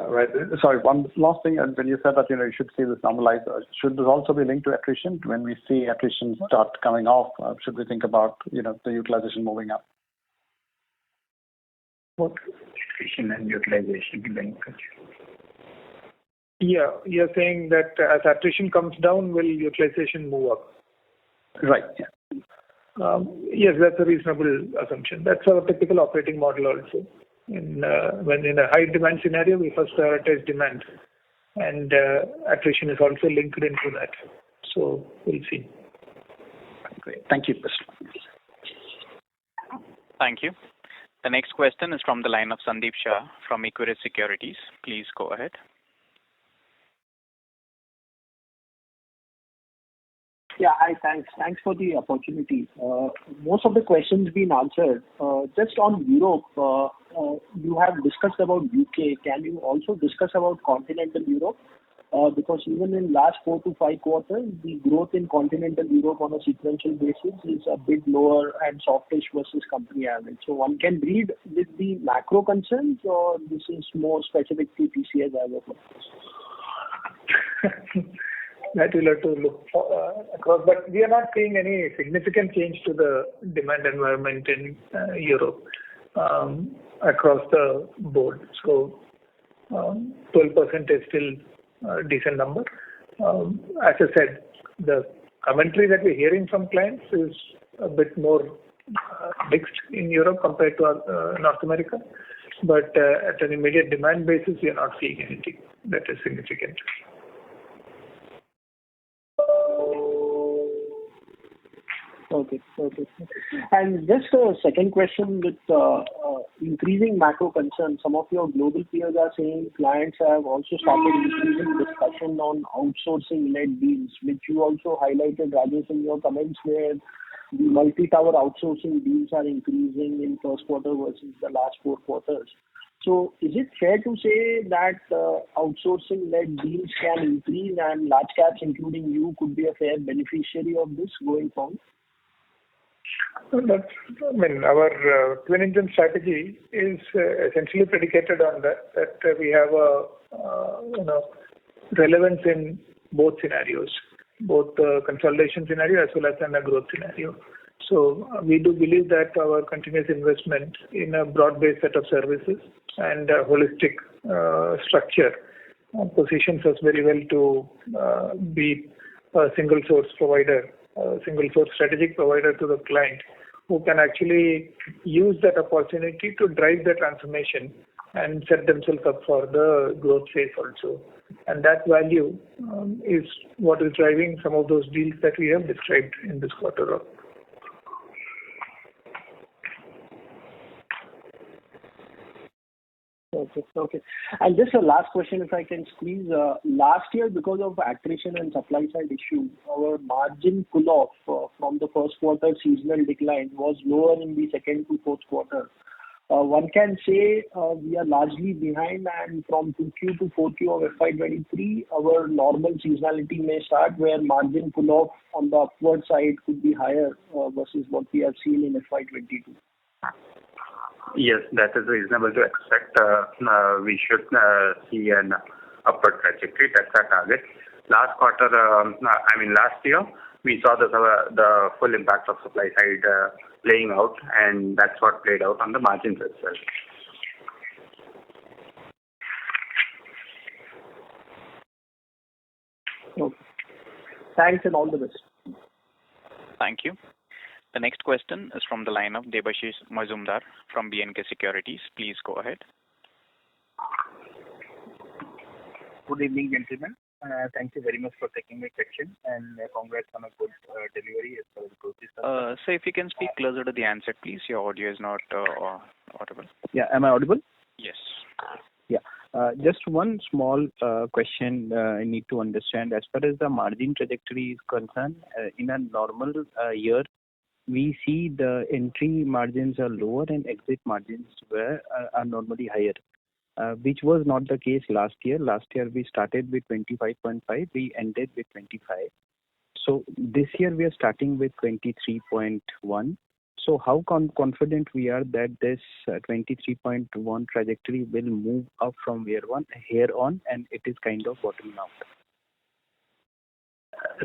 Right. Sorry, one last thing. And when you said that you should see this normalize, should this also be linked to attrition? When we see attrition start coming off, should we think about the utilization moving up? What? Attrition and utilization linkage. Yeah, you're saying that as attrition comes down, will utilization move up? Right. Yeah. Yes, that's a reasonable assumption. That's our typical operating model also. When in a high demand scenario, we first prioritize demand, and attrition is also linked into that. So we'll see. Great. Thank you. Thank you. The next question is from the line of Sandeep Shah from Equirus Securities. Please go ahead. Yeah, hi, thanks. Thanks for the opportunity. Most of the questions been answered. Just on Europe, you have discussed about UK. Can you also discuss about continental Europe? Because even in last 4 to 5 quarters, the growth in continental Europe on a sequential basis is a bit lower and softish versus company average. So one can read with the macro concerns, or this is more specific to TCS as of now? That we'll have to look across, but we are not seeing any significant change to the demand environment in Europe across the board. So 12% is still a decent number. As I said, the commentary that we're hearing from clients is a bit more mixed in Europe compared to North America. But at an immediate demand basis, we are not seeing anything that is significant. Okay. And just a second question with increasing macro concern, some of your global peers are saying clients have also started increasing discussion on outsourcing-led deals, which you also highlighted, Rajesh, in your comments, where the multi-tower outsourcing deals are increasing in first quarter versus the last 4 quarters. So is it fair to say that outsourcing-led deals can increase and large caps, including you, could be a fair beneficiary of this going forward? Our twin engine strategy is essentially predicated on that we have a relevance in both scenarios, both the consolidation scenario as well as in a growth scenario. So we do believe that our continuous investment in a broad-based set of services and a holistic structure positions us very well to be a single source provider, a single source strategic provider to the client, who can actually use that opportunity to drive the transformation and set themselves up for the growth phase also. And that value is what is driving some of those deals that we have described in this quarter. Okay. And just a last question, if I can squeeze. Last year, because of attrition and supply side issue, our margin pull-off from the first quarter seasonal decline was lower in the second to fourth quarter. One can say we are largely behind, and from 2Q to 4Q of FY23, our normal seasonality may start, where margin pull-off on the upward side could be higher versus what we have seen in FY22. Yes, that is reasonable to expect. We should see an upward trajectory. That's our target. Last year, we saw the full impact of supply side playing out, and that's what played out on the margins as well. Okay. Thanks and all the best. Thank you. The next question is from the line of Debashish Mazumdar from B&K Securities. Please go ahead. Good evening, gentlemen. Thank you very much for taking my question, and congrats on a good delivery as far as growth is concerned. So if you can speak closer to the handset, please. Your audio is not audible. Yeah, am I audible? Yes. Yeah. Just one small question I need to understand. As far as the margin trajectory is concerned, in a normal year, we see the entry margins are lower and exit margins are normally higher, which was not the case last year. Last year we started with 25.5, we ended with 25. So this year we are starting with 23.1. So how confident we are that this 23.1 trajectory will move up from here on, and it is kind of bottoming out?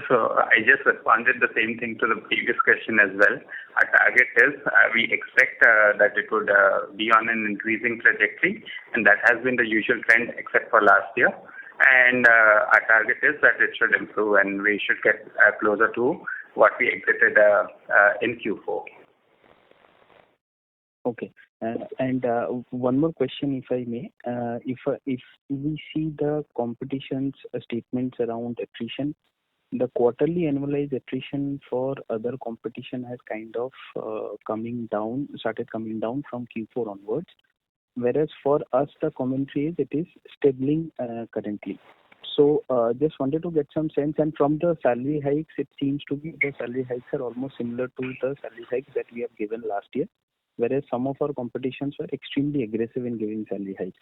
So I just responded the same thing to the previous question as well. Our target is we expect that it would be on an increasing trajectory, and that has been the usual trend except for last year. And our target is that it should improve, and we should get closer to what we exited in Q4. Okay. And one more question, if I may. If we see the competition's statements around attrition, the quarterly annualized attrition for other competition has kind of started coming down from Q4 onwards. Whereas for us, the commentary is it is stabling currently. So just wanted to get some sense. And from the salary hikes, it seems to be the salary hikes are almost similar to the salary hikes that we have given last year. Whereas some of our competitions were extremely aggressive in giving salary hikes.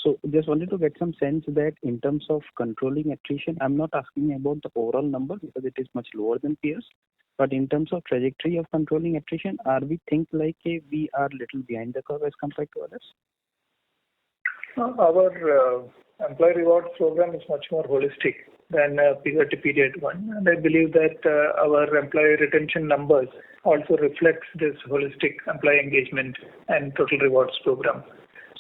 So just wanted to get some sense that in terms of controlling attrition, I'm not asking about the overall number because it is much lower than peers. But in terms of trajectory of controlling attrition, are we think like we are little behind the curve as compared to others? Our employee rewards program is much more holistic than a period-to-period one. And I believe that our employee retention numbers also reflects this holistic employee engagement and total rewards program.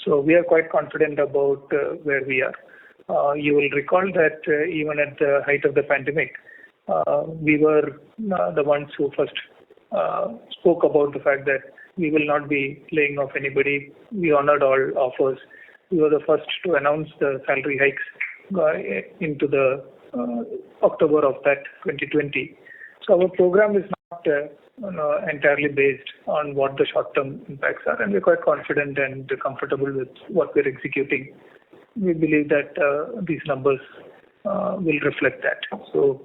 So we are quite confident about where we are. You will recall that even at the height of the pandemic, we were the ones who first spoke about the fact that we will not be laying off anybody. We honored all offers. We were the first to announce the salary hikes into the October of that 2020. So our program is not entirely based on what the short-term impacts are, and we're quite confident and comfortable with what we're executing. We believe that these numbers will reflect that. So,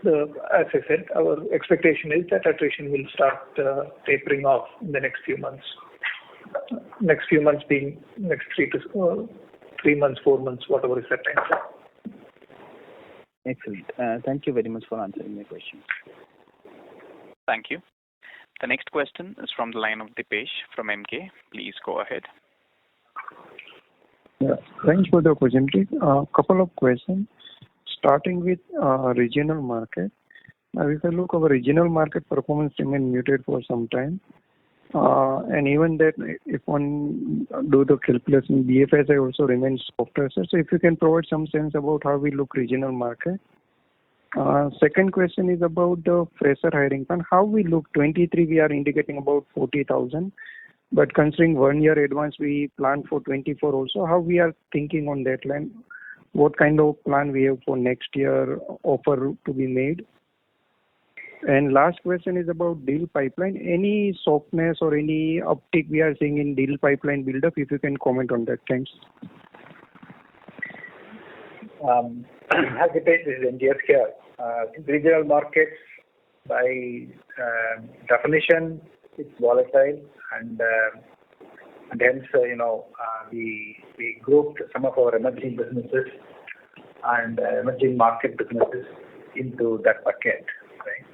as I said, our expectation is that attrition will start tapering off in the next few months. Next few months being next 3 months, 4 months, whatever is that time frame. Excellent. Thank you very much for answering my questions. Thank you. The next question is from the line of Dipesh from MK. Please go ahead. Yeah, thanks for the opportunity. Couple of questions. Starting with regional market. Now, if I look, our regional market performance remained muted for some time. And even that, if one do the calculation, BFSI also remains softer. So if you can provide some sense about how we look regional market. Second question is about the fresher hiring plan. How we look 23, we are indicating about 40,000. But considering 1 year advance, we plan for 24 also. How we are thinking on that line? What kind of plan we have for next year offer to be made? And last question is about deal pipeline. Any softness or any uptick we are seeing in deal pipeline build-up? If you can comment on that. Thanks. As it is NGS here, regional markets by definition it's volatile and hence we grouped some of our emerging businesses and emerging market businesses into that bucket, right?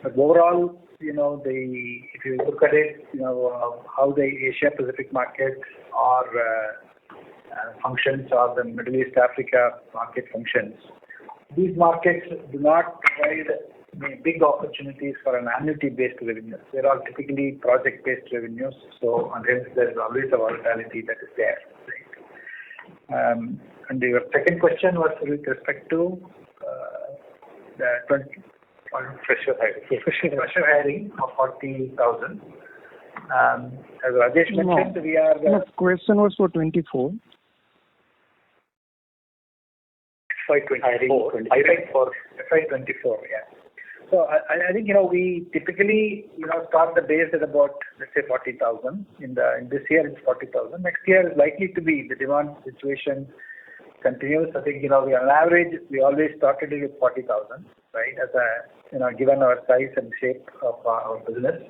But overall, if you look at it, how the Asia Pacific market or functions or the Middle East Africa market functions, these markets do not provide big opportunities for an annuity-based revenue. They're all typically project-based revenues, so and hence there's always a volatility that is there. Right? And your second question was with respect to the fresher hiring of 40,000. As Rajesh mentioned, we are. The question was for 24. FY24, yeah. So I think we typically start the base at about, let's say, 40,000. In this year it's 40,000. Next year is likely to be the demand situation continues. I think we on average we always started it with 40,000, right? As a given our size and shape of our business.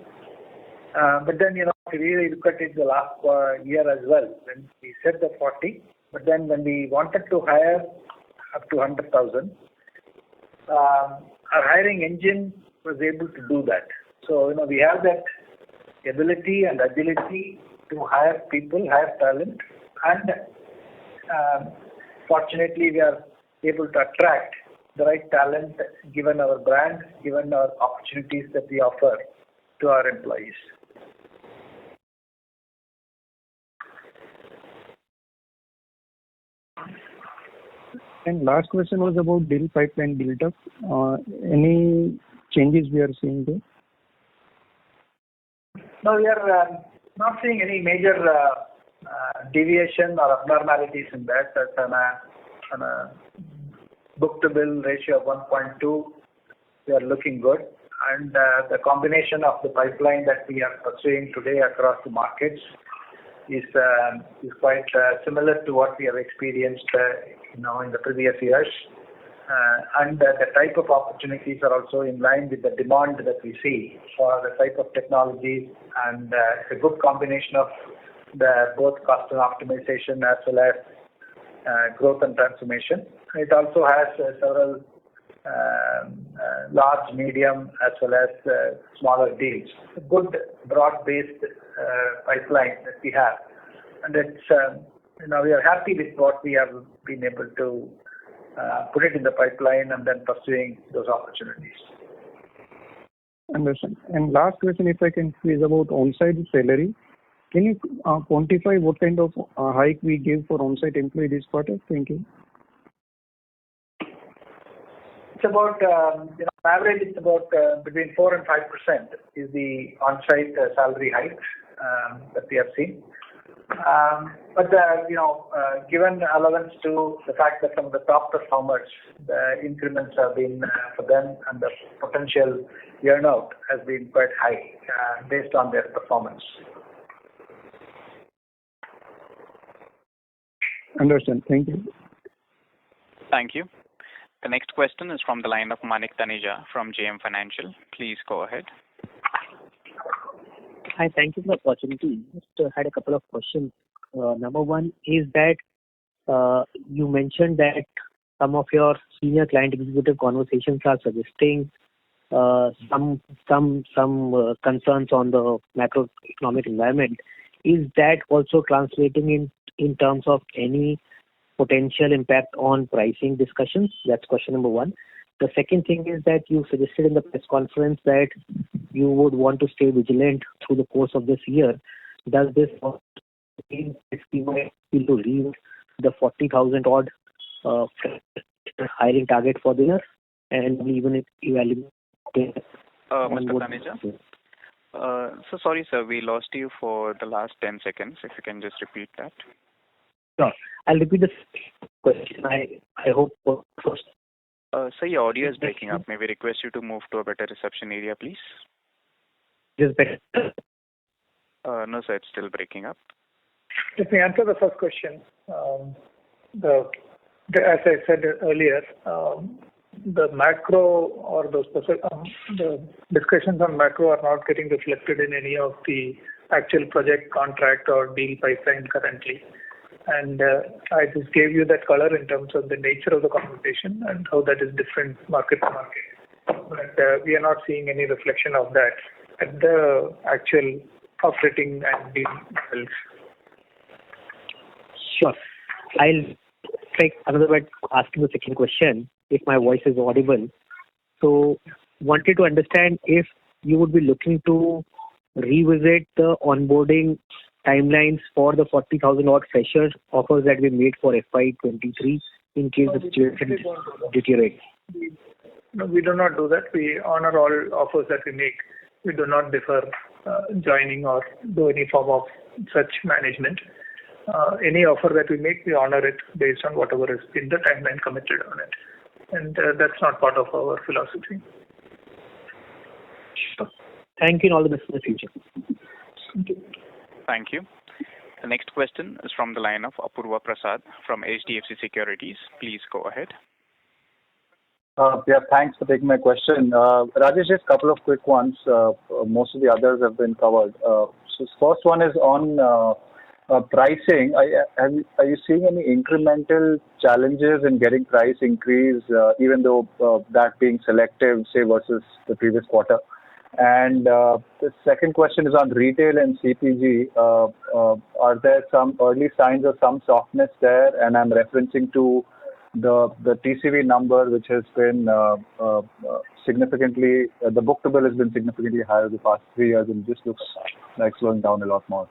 But then if you really look at it the last year as well, when we set the 40, but then when we wanted to hire up to 100,000. Our hiring engine was able to do that. So, we have that ability and agility to hire people, hire talent, and fortunately, we are able to attract the right talent given our brand, given our opportunities that we offer to our employees. And last question was about deal pipeline build-up. Any changes we are seeing there? No, we are not seeing any major deviation or abnormalities in that. That's on a book-to-bill ratio of 1.2. We are looking good. And the combination of the pipeline that we are pursuing today across the markets is quite similar to what we have experienced in the previous years. And the type of opportunities are also in line with the demand that we see for the type of technologies, and it's a good combination of both cost and optimization as well as growth and transformation. It also has several large, medium as well as smaller deals. A good broad-based pipeline that we have, and it's we are happy with what we have been able to put it in the pipeline and then pursuing those opportunities. Understand. And last question, if I can, is about on-site salary. Can you quantify what kind of hike we give for on-site employee this quarter? Thank you. It's about, average it's about between 4 and 5% is the on-site salary hike that we have seen. Given allowance to the fact that some of the top performers, the increments have been for them and the potential earn-out has been quite high based on their performance. Understand. Thank you. Thank you. The next question is from the line of Manik Taneja from JM Financial. Please go ahead. Hi, thank you for the opportunity. Just had a couple of questions. Number one is that you mentioned that some of your senior client executive conversations are suggesting some concerns on the macroeconomic environment. Is that also translating in terms of any potential impact on pricing discussions? That's question number one. The second thing is that you suggested in the press conference that you would want to stay vigilant through the course of this year. Does this mean if we might be to reach the 40,000 odd hiring target for the year, and even evaluate? Mr. Taneja? So sorry, sir, we lost you for the last 10 seconds. If you can just repeat that. Sure. I'll repeat the question. I hope first. Sir, your audio is breaking up. May we request you to move to a better reception area, please? Is better? No, sir, it's still breaking up. Let me answer the first question. As I said earlier, the macro or the discussions on macro are not getting reflected in any of the actual project contract or deal pipeline currently. And I just gave you that color in terms of the nature of the conversation and how that is different market to market. But we are not seeing any reflection of that at the actual operating and deal levels. Sure. I'll take another way asking the second question, if my voice is audible. So, wanted to understand if you would be looking to revisit the onboarding timelines for the 40,000 odd freshers offers that we made for FY23 in case the situation deteriorates. No, we do not do that. We honor all offers that we make. We do not defer joining or do any form of such management. Any offer that we make, we honor it based on whatever has been the timeline committed on it. And that's not part of our philosophy. Sure. Thank you and all the best for the future. Thank you. Thank you. The next question is from the line of Apurva Prasad from HDFC Securities. Please go ahead. Thanks for taking my question. Rajesh, just a couple of quick ones. Most of the others have been covered. So first one is on pricing. Are you seeing any incremental challenges in getting price increase, even though that being selective, say, versus the previous quarter? And the second question is on retail and CPG. Are there some early signs of some softness there? And I'm referencing to the TCV number, which has been significantly, the book-to-bill has been significantly higher the past 3 years, and just looks like slowing down a lot more.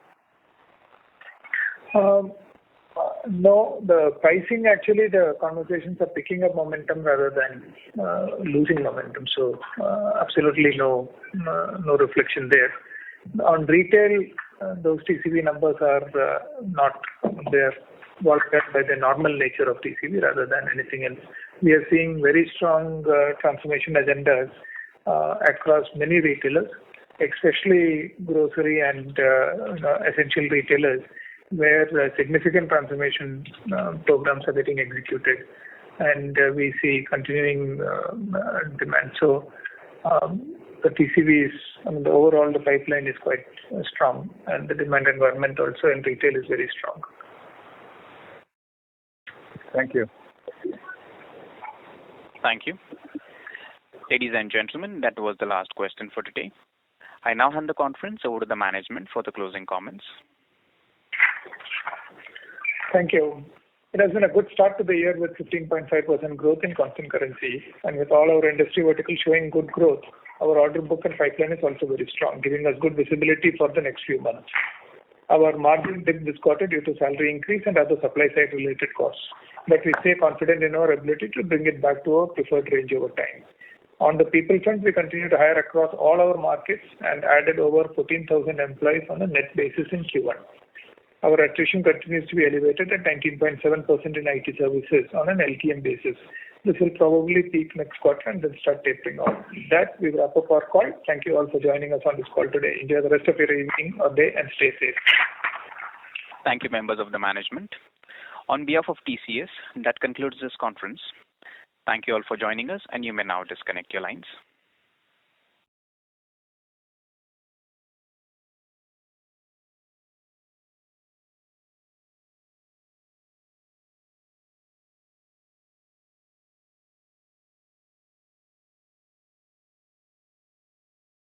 No, the pricing, actually, the conversations are picking up momentum rather than losing momentum. So absolutely no reflection there. On retail, those TCV numbers are not there, worked out by the normal nature of TCV rather than anything else. We are seeing very strong transformation agendas across many retailers, especially grocery and essential retailers, where significant transformation programs are getting executed, and we see continuing demand. So the TCV is, the overall the pipeline is quite strong, and the demand environment also in retail is very strong. Thank you. Thank you. Ladies and gentlemen, that was the last question for today. I now hand the conference over to the management for the closing comments. Thank you. It has been a good start to the year with 15.5% growth in constant currency, and with all our industry verticals showing good growth, our order book and pipeline is also very strong, giving us good visibility for the next few months. Our margin dipped this quarter due to salary increase and other supply side related costs, but we stay confident in our ability to bring it back to our preferred range over time. On the people front, we continue to hire across all our markets and added over 14,000 employees on a net basis in Q1. Our attrition continues to be elevated at 19.7% in IT services on an LTM basis. This will probably peak next quarter and then start tapering off. With that, we wrap up our call. Thank you all for joining us on this call today. Enjoy the rest of your evening or day and stay safe. Thank you, members of the management. On behalf of TCS, that concludes this conference. Thank you all for joining us, and you may now disconnect your lines.